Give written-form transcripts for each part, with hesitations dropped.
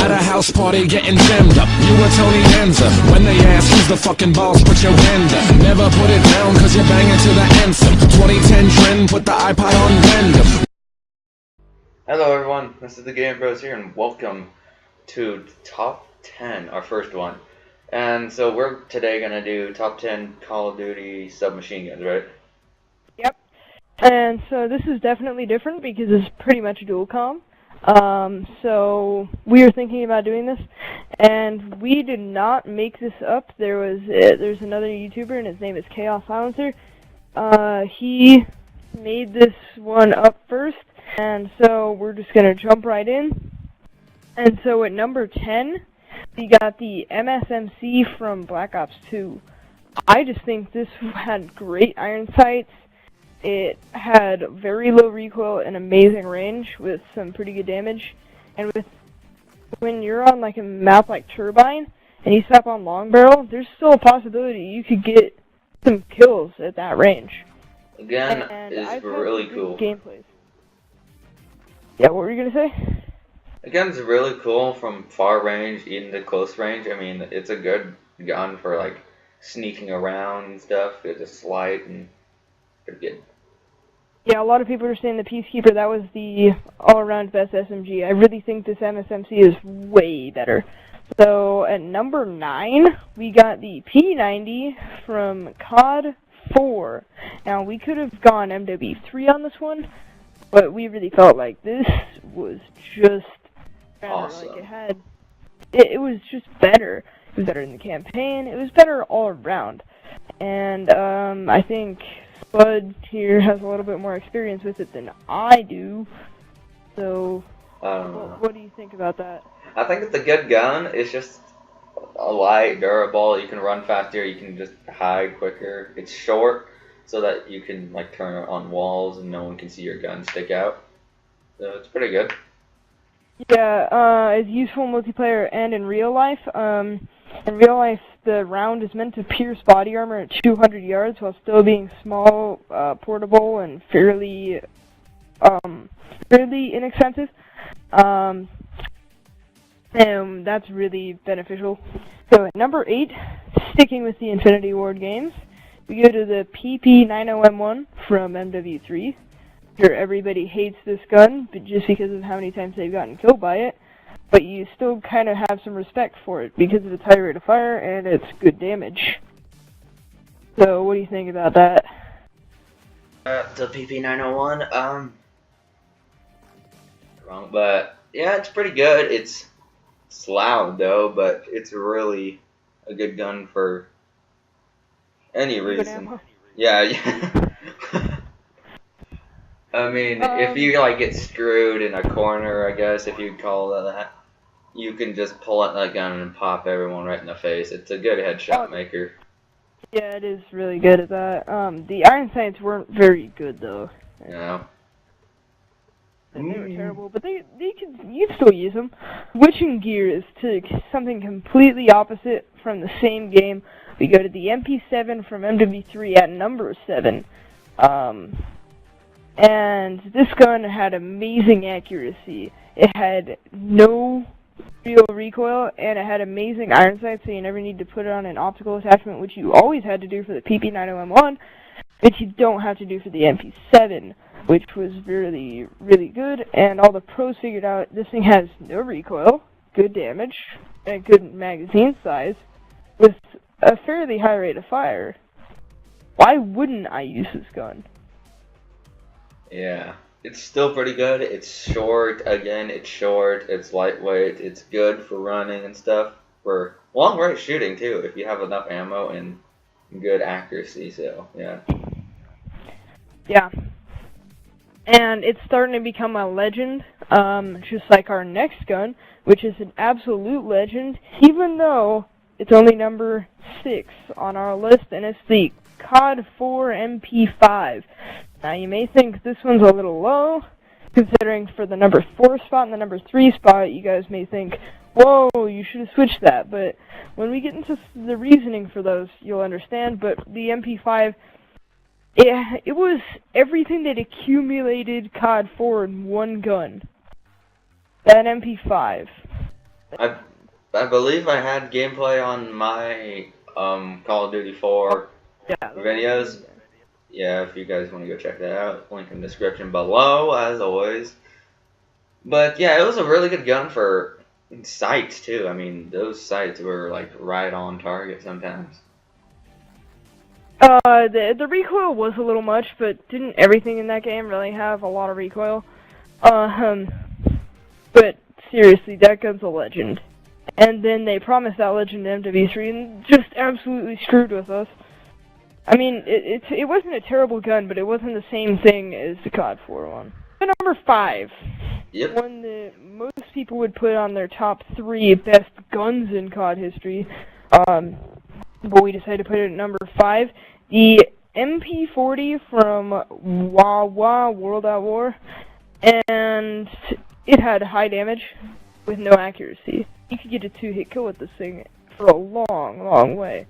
At a house party getting jammed up, you were Tony Danza. When they ask who's the fucking boss, put your hand up. Never put it down cause you're banging to the anthem. 2010 trend, put the iPod on random. Hello everyone, this is the Game Bros here, and welcome to Top 10, our first one. And so we're today gonna do Top 10 Call of Duty Submachine Guns, right? Yep. And so this is definitely different because it's pretty much dual comm. So we were thinking about doing this, and we did not make this up. There's another YouTuber, and his name is Chaos Silencer. He made this one up first, and so we're just gonna jump right in. And so at number 10, we got the MSMC from Black Ops 2. I just think this had great iron sights. It had very low recoil and amazing range with some pretty good damage. And when you're on like a map like Turbine and you step on long barrel, there's still a possibility you could get some kills at that range. Again, it's really cool. Gameplays. Yeah, what were you gonna say? The gun's really cool from far range, even to close range. I mean, it's a good gun for like sneaking around and stuff. It's just light and pretty good. Yeah, a lot of people are saying the Peacekeeper, that was the all-around best SMG. I really think this MSMC is way better. So at number 9, we got the P90 from COD 4. Now, we could have gone MW3 on this one, but we really felt like this was just better. Awesome. Like it was just better. It was better in the campaign. It was better all around. And I think Spud here has a little bit more experience with it than I do. So, what do you think about that? I think it's a good gun. It's just a light, durable. You can run faster. You can just hide quicker. It's short, so that you can like turn it on walls and no one can see your gun stick out. So it's pretty good. Yeah, it's useful in multiplayer and in real life. In real life, the round is meant to pierce body armor at 200 yards while still being small, portable, and fairly inexpensive. And that's really beneficial. So at number 8, sticking with the Infinity Ward games, we go to the PP90M1 from MW3. Sure, everybody hates this gun, but just because of how many times they've gotten killed by it. But you still kind of have some respect for it because of its high rate of fire and its good damage. So, what do you think about that? The PP901, wrong, but yeah, it's pretty good. It's loud though, but it's really a good gun for any reason. Yeah. I mean, if you like get screwed in a corner, I guess if you'd call that, you can just pull out that gun and pop everyone right in the face. It's a good headshot maker. Yeah, it is really good at that. The iron sights weren't very good though. Yeah. They were terrible, but you'd still use them. Switching gears to something completely opposite from the same game, we go to the MP7 from MW3 at number 7. And this gun had amazing accuracy. It had no real recoil, and it had amazing iron sights, so you never need to put it on an optical attachment, which you always had to do for the PP90M1, but you don't have to do for the MP7, which was really, really good. And all the pros figured out this thing has no recoil, good damage, and good magazine size, with a fairly high rate of fire. Why wouldn't I use this gun? Yeah, it's still pretty good. It's short. Again, it's short. It's lightweight. It's good for running and stuff. For long range shooting too, if you have enough ammo and good accuracy. So yeah. Yeah. And it's starting to become a legend, just like our next gun, which is an absolute legend, even though it's only number 6 on our list, and it's the COD 4 MP5. Now, you may think this one's a little low, considering for the number 4 spot and the number 3 spot, you guys may think, whoa, you should have switched that. But when we get into the reasoning for those, you'll understand. But the MP5, it was everything that accumulated COD 4 in one gun. That MP5. I believe I had gameplay on my Call of Duty 4 Yeah. videos. Yeah, if you guys want to go check that out, link in the description below, as always. But yeah, it was a really good gun for sights too. I mean, those sights were like right on target sometimes. The recoil was a little much, but didn't everything in that game really have a lot of recoil? But seriously, that gun's a legend. And then they promised that legend in MW3 and just absolutely screwed with us. I mean, it wasn't a terrible gun, but it wasn't the same thing as the COD 4 one. The number 5. Yep. One that most people would put on their top 3 best guns in COD history. But we decided to put it at number 5. The MP40 from WoW, World at War. And it had high damage with no accuracy. You could get a 2-hit kill with this thing for a long, long way.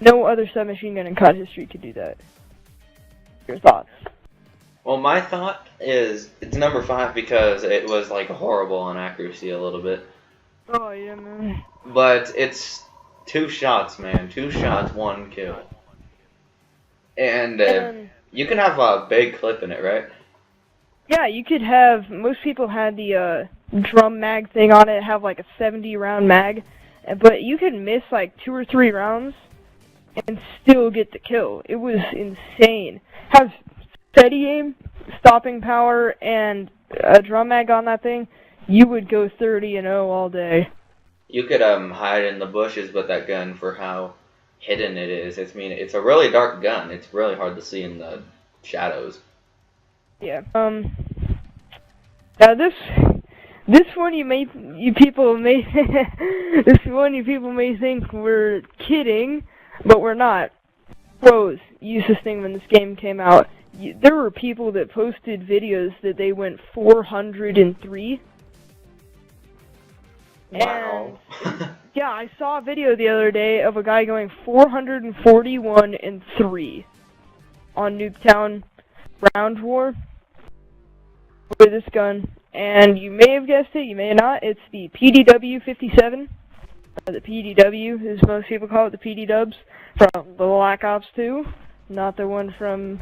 No other submachine gun in COD history could do that. Your thoughts? Well, my thought is it's number 5 because it was like horrible on accuracy a little bit. Oh yeah, man. But it's 2 shots, man. 2 shots, 1 kill. And you can have a big clip in it, right? Yeah, you could have. Most people had the drum mag thing on it, have like a 70-round mag, but you could miss like 2 or 3 rounds and still get the kill. It was insane. Have steady aim, stopping power, and a drum mag on that thing, you would go 30-0 all day. You could hide in the bushes with that gun for how hidden it is. It's a really dark gun. It's really hard to see in the shadows. Yeah. Now this one you people may think we're kidding, but we're not. Pros used this thing when this game came out. There were people that posted videos that they went 403. Wow. And, yeah, I saw a video the other day of a guy going 441 and 3 on Nuketown Round War with this gun. And you may have guessed it, you may not. It's the PDW-57. The PDW, as most people call it, the PD Dubs from the Black Ops 2. Not the one from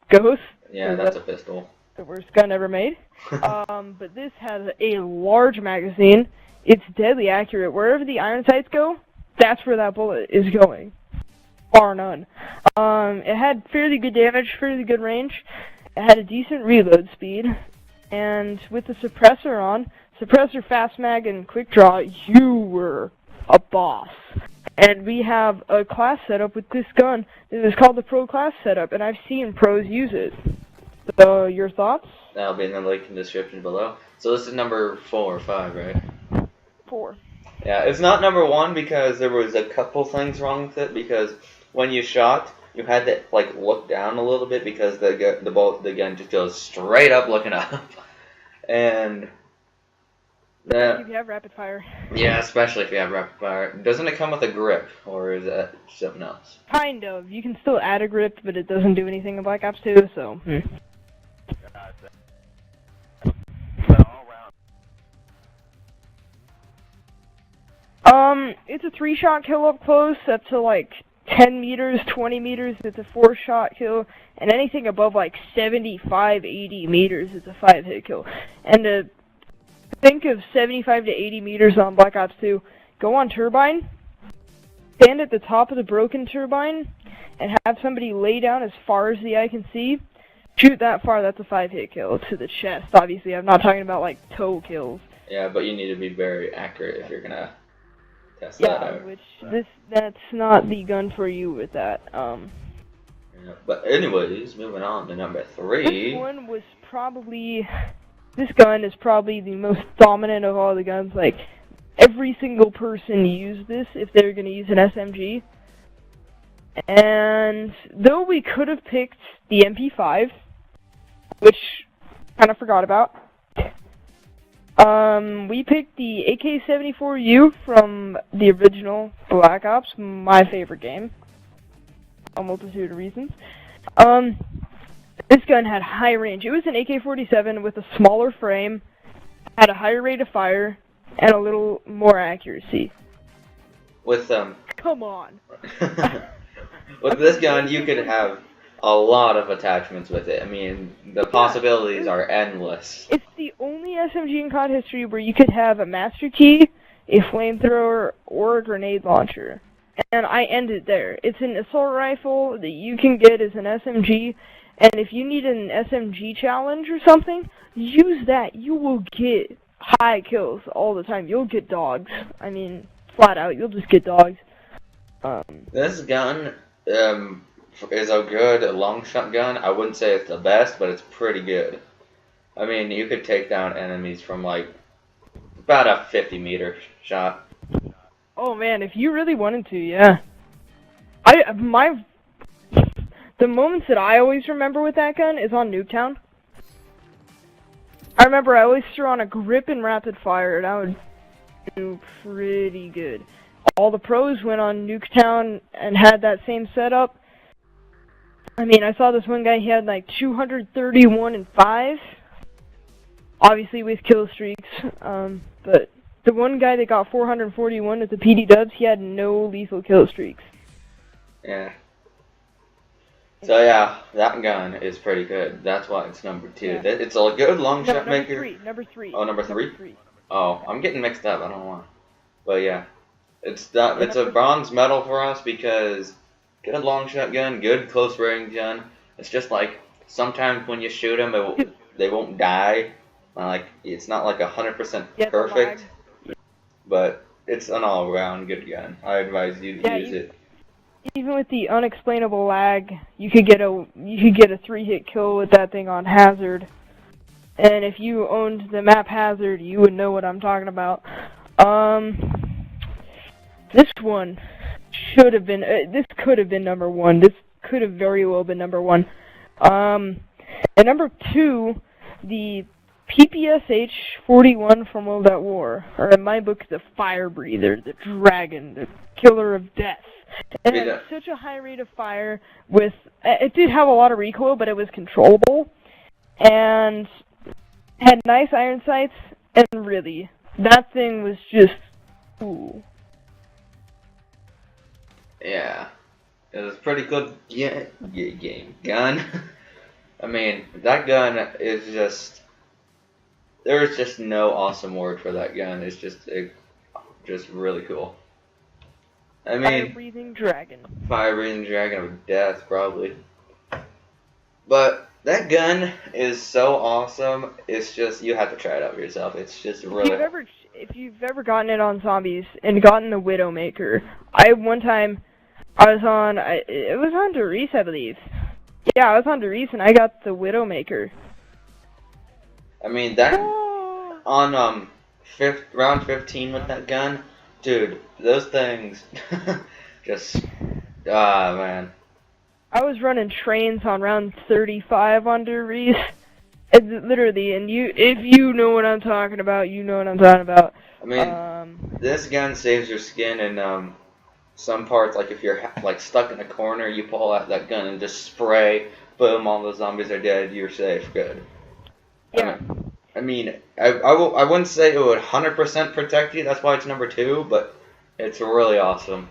Ghost. Yeah, that's a pistol. The worst gun ever made. But this has a large magazine. It's deadly accurate. Wherever the iron sights go, that's where that bullet is going. Bar none. It had fairly good damage, fairly good range. It had a decent reload speed. And with the suppressor on, suppressor, fast mag, and quick draw, you were a boss. And we have a class setup with this gun that is called the Pro Class setup, and I've seen pros use it. So, your thoughts? That'll be in the link in the description below. So this is number 4 or 5, right? 4. Yeah, it's not number 1 because there was a couple things wrong with it. Because when you shot, you had to like look down a little bit because the gun just goes straight up looking up. And If you have rapid fire. yeah, especially if you have rapid fire. Doesn't it come with a grip, or is that something else? Kind of. You can still add a grip, but it doesn't do anything in Black Ops 2, so. It's a 3-shot kill up close, up to like 10 meters, 20 meters, it's a 4-shot kill, and anything above like 75, 80 meters, it's a 5-hit kill. And to think of 75 to 80 meters on Black Ops 2, go on Turbine, stand at the top of the broken turbine, and have somebody lay down as far as the eye can see, shoot that far, that's a 5-hit kill to the chest. Obviously, I'm not talking about like toe kills. Yeah, but you need to be very accurate if you're gonna test that out. Yeah, which that's not the gun for you with that. Yeah, but anyways, moving on to number 3. This gun is probably the most dominant of all the guns. Like, every single person used this if they were going to use an SMG. And though we could have picked the MP5, which kind of forgot about, we picked the AK74u from the original Black Ops, my favorite game. A multitude of reasons. This gun had high range. It was an AK-47 with a smaller frame, had a higher rate of fire, and a little more accuracy. With Come on. with this gun, you could have a lot of attachments with it. I mean, the possibilities are endless. It's the only SMG in COD history where you could have a master key, a flamethrower, or a grenade launcher. And I end it there. It's an assault rifle that you can get as an SMG, and if you need an SMG challenge or something, use that. You will get high kills all the time. You'll get dogs. I mean, flat out, you'll just get dogs. This gun is a good long shot gun. I wouldn't say it's the best, but it's pretty good. I mean, you could take down enemies from like about a 50-meter shot. Oh man, if you really wanted to, yeah. The moments that I always remember with that gun is on Nuketown. I remember I always threw on a grip and rapid fire, and I would do pretty good. All the pros went on Nuketown and had that same setup. I mean, I saw this one guy, he had like 231 and 5. Obviously with kill streaks, but the one guy that got 441 at the PD dubs, he had no lethal kill streaks. Yeah. So yeah, that gun is pretty good. That's why it's number 2. Yeah. It's a good long shot maker. Number three. Oh, number 3? Oh, I'm getting mixed up. I don't know why. But yeah, it's a bronze medal for us because good long shot gun, good close range gun. It's just like sometimes when you shoot them, they won't die. Like it's not like 100% perfect, but it's an all-around good gun. I advise you to use it. Even with the unexplainable lag, you could get a 3-hit kill with that thing on Hazard. And if you owned the map Hazard, you would know what I'm talking about. This one should have been. This could have been number 1. This could have very well been number 1. And number 2, the PPSH 41 from World at War, or in my book, the Fire Breather, the Dragon, the Killer of Death. And it had such a high rate of fire with, it did have a lot of recoil, but it was controllable, and had nice iron sights, and really, that thing was just cool. Yeah, it was pretty good gun. I mean, that gun is just, there's just no awesome word for that gun. It's just really cool. I mean, fire-breathing dragon. Fire-breathing dragon of death, probably. But that gun is so awesome. It's just, you have to try it out for yourself. It's just really. If you've ever gotten it on zombies and gotten the Widowmaker, one time I was on, it was on Doris, I believe. Yeah, I was on Doris and I got the Widowmaker. I mean, that on round 15 with that gun. Dude, those things just, man. I was running trains on round 35 on Doris. Literally, and if you know what I'm talking about, you know what I'm talking about. I mean, this gun saves your skin in some parts. Like if you're like stuck in a corner, you pull out that gun and just spray. Boom! All the zombies are dead. You're safe. Good. Yeah. I mean, I wouldn't say it would 100% protect you. That's why it's number 2, but it's really awesome.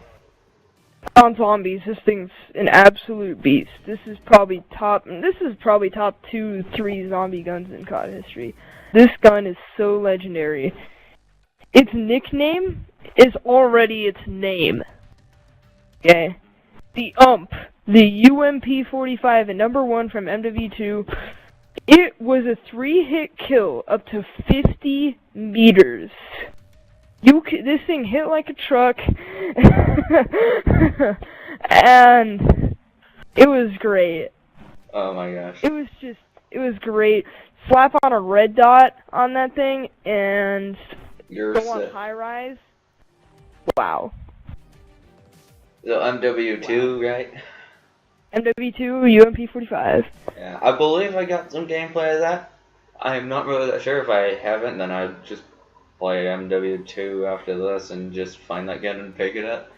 On zombies, this thing's an absolute beast. This is probably top 2, 3 zombie guns in COD history. This gun is so legendary. Its nickname is already its name. Okay? The UMP, the UMP-45, and number 1 from MW2. It was a 3-hit kill up to 50 meters. This thing hit like a truck, and it was great. Oh my gosh. It was great. Slap on a red dot on that thing, and go on high rise. Wow. The MW2, wow. Right? MW2, UMP-45. Yeah, I believe I got some gameplay of that. I'm not really that sure. If I haven't, then I'll just play MW2 after this and just find that gun and pick it up.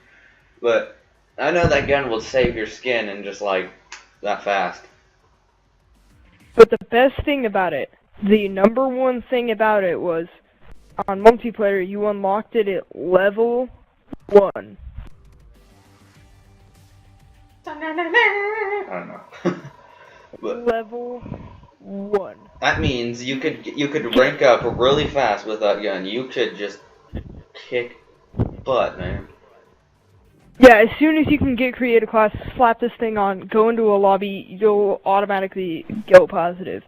But I know that gun will save your skin in just like that fast. But the best thing about it, the number one thing about it was, on multiplayer, you unlocked it at level 1. I don't know. But Level 1. that means you could rank up really fast with that gun. You could just kick butt, man. Yeah, as soon as you can get creative class, slap this thing on, go into a lobby, you'll automatically go positive.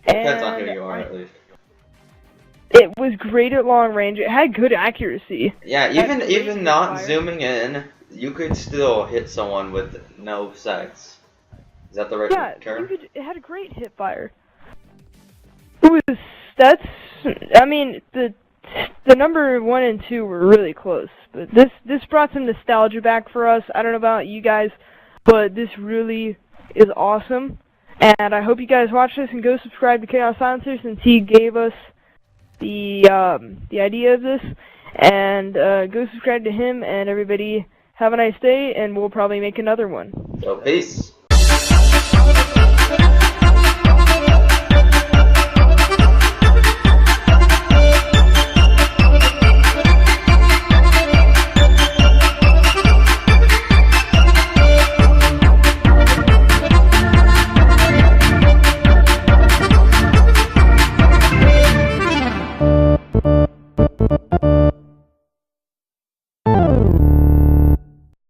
Depends on who you are, at least. It was great at long range. It had good accuracy. Yeah, even not zooming in, you could still hit someone with no sights. Is that the right term? Yeah, it had a great hip fire. I mean, the number 1 and 2 were really close, but this brought some nostalgia back for us. I don't know about you guys, but this really is awesome. And I hope you guys watch this and go subscribe to Chaos Silencer, since he gave us the idea of this. And go subscribe to him, and everybody have a nice day, and we'll probably make another one. So peace.